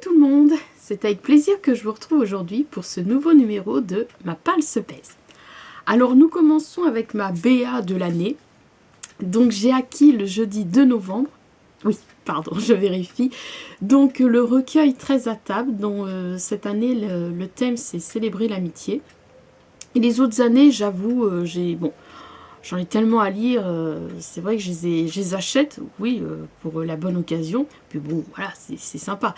tout le monde, c'est avec plaisir que je vous retrouve aujourd'hui pour ce nouveau numéro de Ma Palle se pèse. Alors nous commençons avec ma BA de l'année. Donc j'ai acquis le jeudi 2 novembre, oui pardon je vérifie, donc le recueil 13 à table dont cette année le thème c'est célébrer l'amitié. Et les autres années j'avoue j'en ai tellement à lire, c'est vrai que je les achète, oui, pour la bonne occasion. Puis bon, voilà, c'est sympa.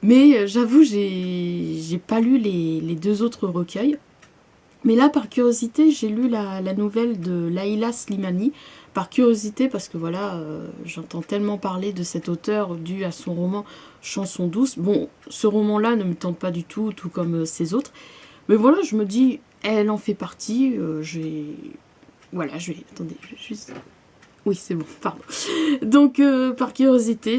Mais j'avoue, j'ai pas lu les deux autres recueils. Mais là, par curiosité, j'ai lu la nouvelle de Laïla Slimani. Par curiosité, parce que voilà, j'entends tellement parler de cet auteur dû à son roman Chanson douce. Bon, ce roman-là ne me tente pas du tout, tout comme ces autres. Mais voilà, je me dis, elle en fait partie, voilà, attendez, je vais juste... Oui, c'est bon, pardon. Donc, par curiosité,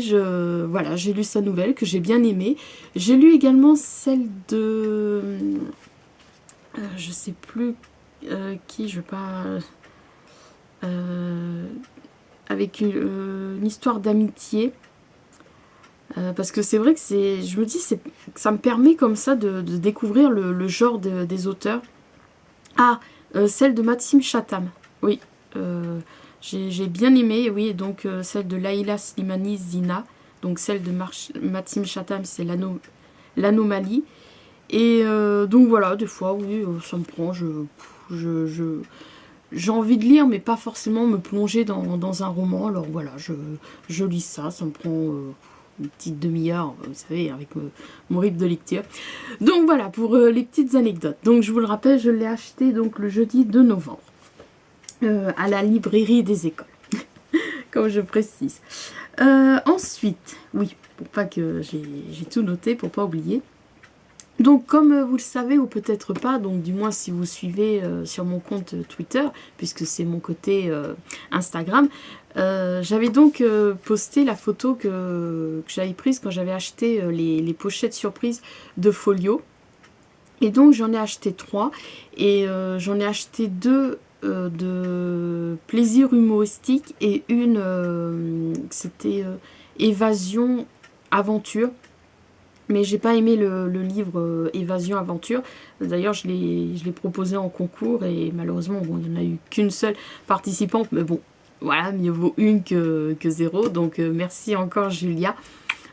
voilà, j'ai lu sa nouvelle, que j'ai bien aimée. J'ai lu également celle de... je sais plus qui, je vais pas... avec une histoire d'amitié. Parce que c'est vrai que je me dis, ça me permet comme ça de découvrir le genre des auteurs. Ah, celle de Maxime Chatham. Oui, j'ai bien aimé, oui, donc celle de Laïla Slimani, Zina, donc celle de Maxime Chatham, c'est l'anomalie, et donc voilà, des fois, oui, ça me prend, j'ai envie de lire, mais pas forcément me plonger dans un roman, alors voilà, je lis ça, ça me prend... une petite demi-heure, vous savez, avec mon rythme de lecture. Donc voilà, pour les petites anecdotes. Donc je vous le rappelle, je l'ai acheté donc le jeudi 2 novembre. À la librairie des écoles. Comme je précise. Ensuite, oui, pour pas que j'ai tout noté, pour pas oublier. Donc comme vous le savez ou peut-être pas, donc du moins si vous suivez sur mon compte Twitter, puisque c'est mon côté Instagram, j'avais donc posté la photo que j'avais prise quand j'avais acheté les pochettes surprises de Folio. Et donc j'en ai acheté 3 et j'en ai acheté 2 de plaisir humoristique et une c'était Évasion Aventure. Mais j'ai pas aimé le livre Évasion Aventure. D'ailleurs, je l'ai proposé en concours et malheureusement, bon, il n'y en a eu qu'une seule participante. Mais bon, voilà, mieux vaut une que zéro. Donc, merci encore, Julia.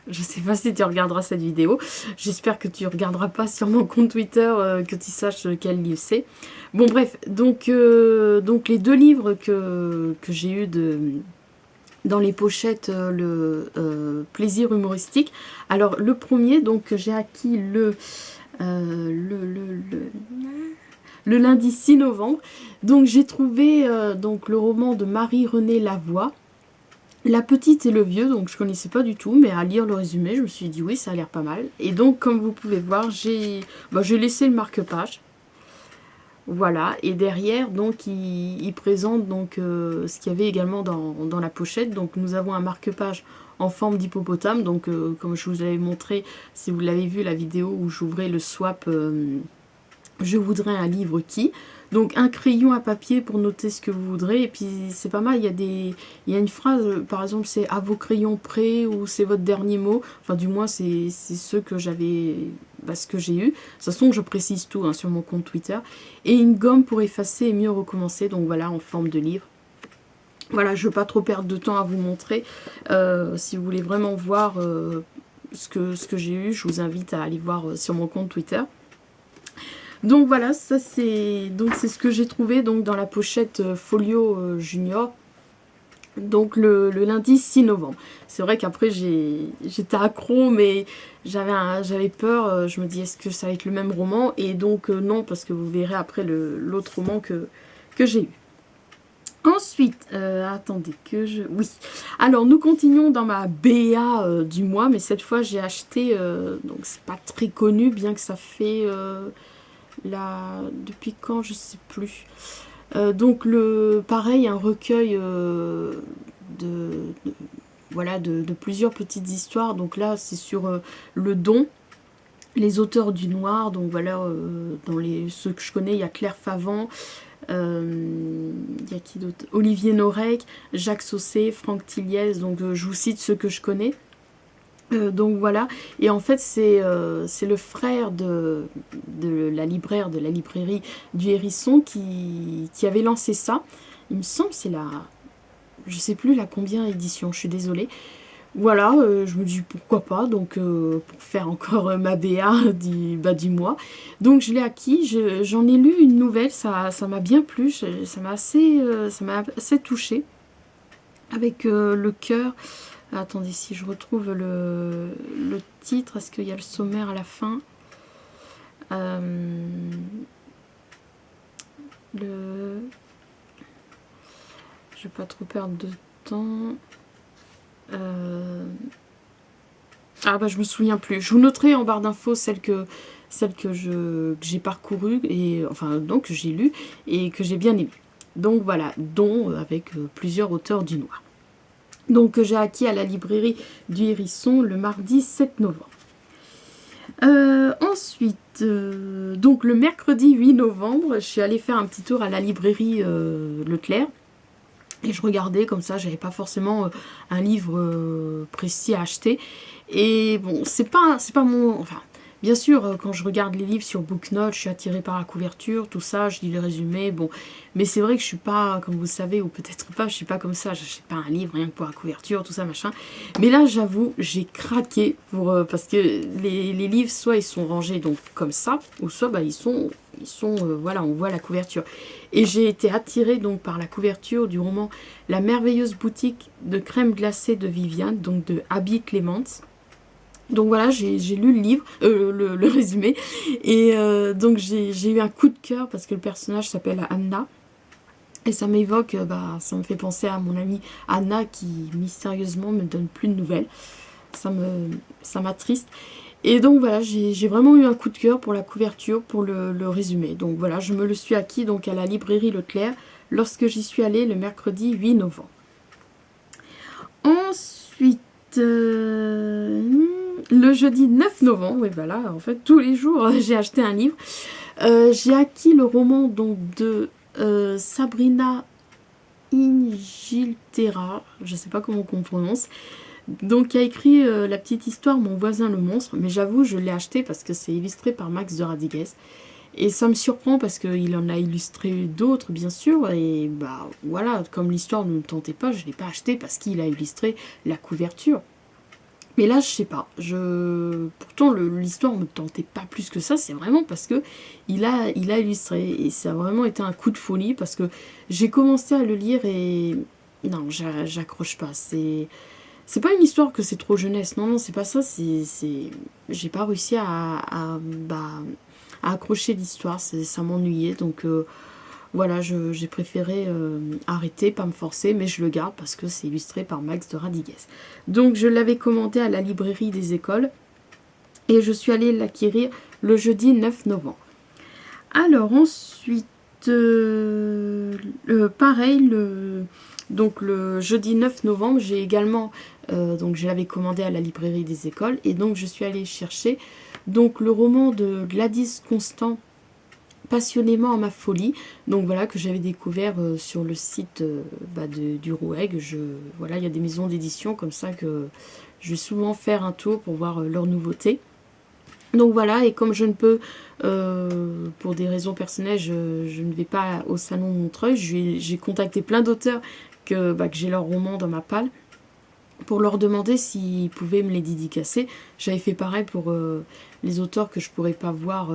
Je sais pas si tu regarderas cette vidéo. J'espère que tu regarderas pas sur mon compte Twitter, que tu saches quel livre c'est. Bon, bref, donc les deux livres que j'ai eu dans les pochettes, le plaisir humoristique. Alors le premier, donc j'ai acquis le lundi 6 novembre. Donc j'ai trouvé donc le roman de Marie-Renée Lavoie, La Petite et le Vieux. Donc je connaissais pas du tout, mais à lire le résumé, je me suis dit oui, ça a l'air pas mal. Et donc comme vous pouvez voir, j'ai laissé le marque-page. Voilà, et derrière, donc, il présente donc, ce qu'il y avait également dans la pochette. Donc, nous avons un marque-page en forme d'hippopotame. Donc, comme je vous avais montré, si vous l'avez vu, la vidéo où j'ouvrais le swap « Je voudrais un livre qui ». Donc, un crayon à papier pour noter ce que vous voudrez. Et puis, c'est pas mal, il y a une phrase, par exemple, c'est « à vos crayons prêts » ou « c'est votre dernier mot ». Enfin, du moins, c'est ce que j'avais... ce que j'ai eu. De toute façon, je précise tout sur mon compte Twitter. Et une gomme pour effacer et mieux recommencer. Donc voilà, en forme de livre. Voilà, je ne veux pas trop perdre de temps à vous montrer. Si vous voulez vraiment voir ce que j'ai eu, je vous invite à aller voir sur mon compte Twitter. Donc voilà, ça c'est ce que j'ai trouvé donc dans la pochette Folio Junior. Donc le lundi 6 novembre. C'est vrai qu'après j'étais accro, mais j'avais peur. Je me dis est-ce que ça va être le même roman? Et donc non, parce que vous verrez après l'autre roman que j'ai eu. Ensuite, attendez que je... Oui. Alors nous continuons dans ma BA du mois, mais cette fois j'ai acheté, donc c'est pas très connu, bien que ça fait depuis quand je sais plus. Donc pareil, un recueil de plusieurs petites histoires. Donc là c'est sur le don, les auteurs du noir. Donc voilà, dans ceux que je connais, il y a Claire Favant, il y a qui d'autre, Olivier Norek, Jacques Saucé, Franck Tilliez. Donc je vous cite ceux que je connais. Donc voilà, et en fait c'est le frère de la libraire de la librairie du Hérisson qui avait lancé ça. Il me semble c'est la, je sais plus la combien édition, je suis désolée. Voilà, je me dis pourquoi pas, donc pour faire encore ma BA du mois. Donc je l'ai acquis, j'en ai lu une nouvelle, ça m'a bien plu, ça m'a assez touchée. Avec le cœur. Attendez, si je retrouve le titre, est-ce qu'il y a le sommaire à la fin? Je vais pas trop perdre de temps. Ah bah je me souviens plus. Je vous noterai en barre d'infos celle que j'ai parcourue et enfin donc que j'ai lu et que j'ai bien aimé. Donc voilà, dont avec plusieurs auteurs du noir. Donc que j'ai acquis à la librairie du Hérisson le mardi 7 novembre. Ensuite, donc le mercredi 8 novembre, je suis allée faire un petit tour à la librairie Leclerc. Et je regardais comme ça, j'avais pas forcément un livre précis à acheter. Et bon, c'est pas mon... Enfin, bien sûr, quand je regarde les livres sur Booknote, je suis attirée par la couverture, tout ça, je lis les résumés, bon. Mais c'est vrai que je suis pas, comme vous savez, ou peut-être pas, je suis pas comme ça, j'achète pas un livre rien que pour la couverture, tout ça, machin. Mais là, j'avoue, j'ai craqué pour... parce que les livres, soit ils sont rangés donc comme ça, ou soit bah, ils sont voilà, on voit la couverture. Et j'ai été attirée donc par la couverture du roman La merveilleuse boutique de crème glacée de Viviane, donc de Abby Clements. Donc voilà, j'ai lu le livre, le résumé, et donc j'ai eu un coup de cœur parce que le personnage s'appelle Anna. Et ça m'évoque, ça me fait penser à mon amie Anna qui mystérieusement me donne plus de nouvelles. Ça m'attriste. Et donc voilà, j'ai vraiment eu un coup de cœur pour la couverture, pour le résumé. Donc voilà, je me le suis acquis donc à la librairie Leclerc lorsque j'y suis allée le mercredi 8 novembre. Ensuite, le jeudi 9 novembre, oui voilà, en fait tous les jours j'ai acheté un livre. J'ai acquis le roman donc de Sabrina Ingilterra, je sais pas comment on prononce. Donc qui a écrit la petite histoire Mon voisin le monstre, mais j'avoue je l'ai acheté parce que c'est illustré par Max de Radigues. Et ça me surprend parce qu'il en a illustré d'autres bien sûr, et bah voilà, comme l'histoire ne me tentait pas, je ne l'ai pas acheté parce qu'il a illustré la couverture. Mais là je sais pas, pourtant l'histoire ne me tentait pas plus que ça, c'est vraiment parce que il a illustré, et ça a vraiment été un coup de folie parce que j'ai commencé à le lire et non, j'accroche pas, c'est pas une histoire que c'est trop jeunesse, non, c'est pas ça, j'ai pas réussi à accrocher l'histoire, ça m'ennuyait, donc voilà, j'ai préféré arrêter, pas me forcer, mais je le garde parce que c'est illustré par Max de Radigues. Donc je l'avais commandé à la librairie des écoles et je suis allée l'acquérir le jeudi 9 novembre. Alors ensuite, pareil, donc le jeudi 9 novembre, j'ai également, donc je l'avais commandé à la librairie des écoles, et donc je suis allée chercher donc le roman de Gladys Constant, Passionnément à ma folie, donc voilà, que j'avais découvert sur le site du Roueg. Voilà, il y a des maisons d'édition comme ça que je vais souvent faire un tour pour voir leurs nouveautés. Donc voilà, et comme je ne peux, pour des raisons personnelles, je ne vais pas au salon de Montreuil, j'ai contacté plein d'auteurs que j'ai leur roman dans ma palle pour leur demander s'ils pouvaient me les dédicacer. J'avais fait pareil pour les auteurs que je pourrais pas voir,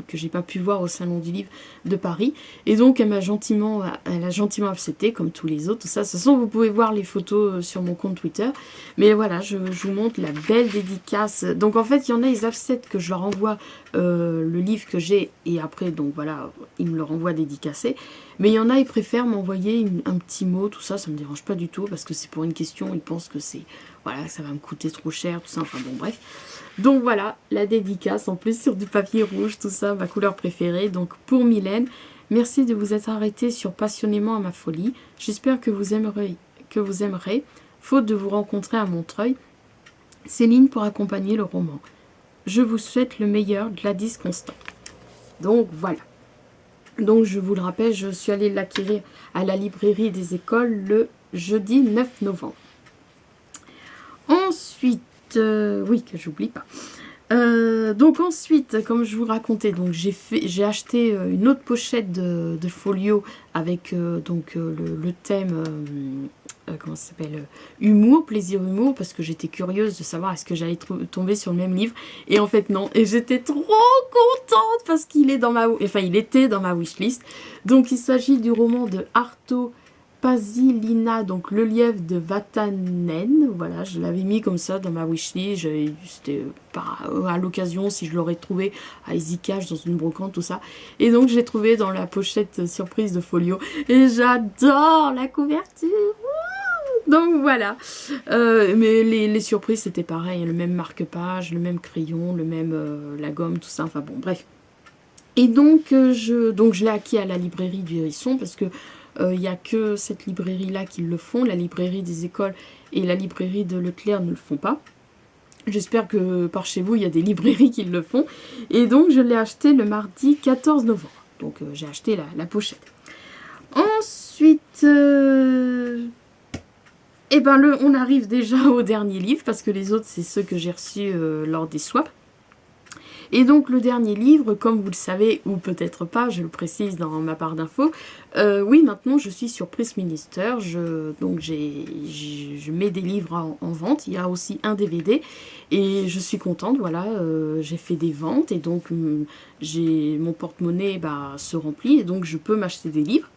que j'ai pas pu voir au salon du livre de Paris. Et donc elle a gentiment accepté, comme tous les autres. Tout ça. De toute façon, vous pouvez voir les photos sur mon compte Twitter. Mais voilà, je vous montre la belle dédicace. Donc en fait, il y en a, ils acceptent que je leur envoie le livre que j'ai, et après, donc voilà, ils me le renvoient dédicacé. Mais il y en a, ils préfèrent m'envoyer un petit mot, tout ça, ça me dérange pas du tout, parce que c'est pour une question, ils pensent que c'est, voilà, ça va me coûter trop cher, tout ça, enfin bon, bref. Donc voilà, la dédicace, en plus sur du papier rouge, tout ça, ma couleur préférée. Donc pour Mylène, merci de vous être arrêté sur Passionnément à ma folie. J'espère que vous aimerez, faute de vous rencontrer à Montreuil. Céline pour accompagner le roman. Je vous souhaite le meilleur, Gladys Constant. Donc voilà. Donc je vous le rappelle, je suis allée l'acquérir à la librairie des écoles le jeudi 9 novembre. Ensuite, oui, que j'oublie pas. Donc ensuite, comme je vous racontais, donc j'ai acheté une autre pochette de folio avec le thème, comment ça s'appelle, humour, plaisir humour, parce que j'étais curieuse de savoir est-ce que j'allais tomber sur le même livre, et en fait non, et j'étais trop contente parce qu'il est dans il était dans ma wishlist. Donc il s'agit du roman de Arto Pasilina, donc le lièvre de Vatanen. Voilà, je l'avais mis comme ça dans ma wishlist. C'était pas à l'occasion si je l'aurais trouvé à Easy Cash dans une brocante, tout ça. Et donc j'ai trouvé dans la pochette surprise de folio. Et j'adore la couverture. Donc voilà. Mais les surprises c'était pareil, le même marque-page, le même crayon, le même la gomme, tout ça. Enfin bon, bref. Et donc je l'ai acquis à la librairie du Hérisson parce que il n'y a que cette librairie-là qui le font. La librairie des écoles et la librairie de Leclerc ne le font pas. J'espère que par chez vous, il y a des librairies qui le font. Et donc, je l'ai acheté le mardi 14 novembre. Donc, j'ai acheté la pochette. Ensuite, on arrive déjà au dernier livre, parce que les autres, c'est ceux que j'ai reçus lors des swaps. Et donc le dernier livre, comme vous le savez, ou peut-être pas, je le précise dans ma barre d'infos, oui, maintenant je suis sur Prisminister, donc je mets des livres en vente, il y a aussi un DVD, et je suis contente, voilà, j'ai fait des ventes, et donc mon porte-monnaie se remplit, et donc je peux m'acheter des livres,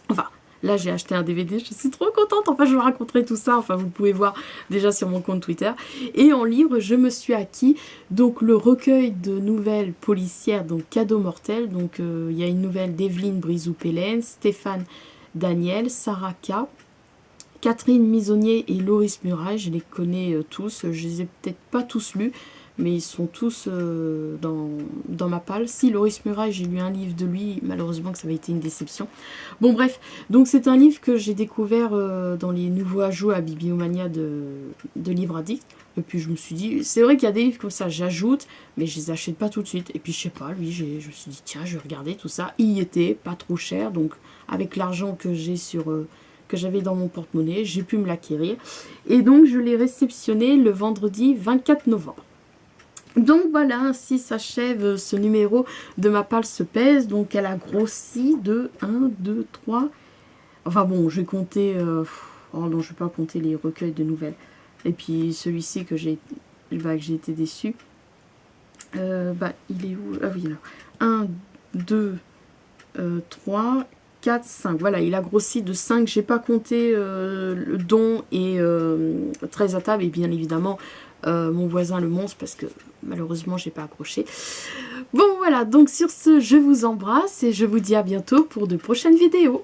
enfin... Là, j'ai acheté un DVD, je suis trop contente. Enfin, je vous raconterai tout ça. Enfin, vous pouvez voir déjà sur mon compte Twitter. Et en livre, je me suis acquis donc le recueil de nouvelles policières, donc Cadeau mortel. Donc, il y a une nouvelle d'Evelyne Brizou-Pélène, Stéphane Daniel, Sarah K, Catherine Misonnier et Loris Muraille. Je les connais tous. Je les ai peut-être pas tous lus, mais ils sont tous dans ma palle. Si, Loris Muraille, j'ai lu un livre de lui, malheureusement que ça avait été une déception. Bon bref, donc c'est un livre que j'ai découvert dans les nouveaux ajouts à Bibliomania de Livres Addicts. Et puis je me suis dit, c'est vrai qu'il y a des livres comme ça, j'ajoute, mais je les achète pas tout de suite. Et puis je sais pas, lui, je me suis dit, tiens, je vais regarder tout ça. Il y était, pas trop cher, donc avec l'argent que j'ai que j'avais dans mon porte-monnaie, j'ai pu me l'acquérir. Et donc je l'ai réceptionné le vendredi 24 novembre. Donc voilà, ainsi s'achève ce numéro de Ma Palle se pèse. Donc elle a grossi de 1, 2, 3. Enfin bon, je vais compter... oh non, je ne vais pas compter les recueils de nouvelles. Et puis celui-ci que j'ai été déçue. Il est où? Ah oui, là. 1, 2, 3, 4, 5. Voilà, il a grossi de 5. J'ai pas compté le don et 13 à table. Et bien évidemment... mon voisin le monstre parce que malheureusement j'ai pas accroché. Bon voilà, donc sur ce je vous embrasse et je vous dis à bientôt pour de prochaines vidéos.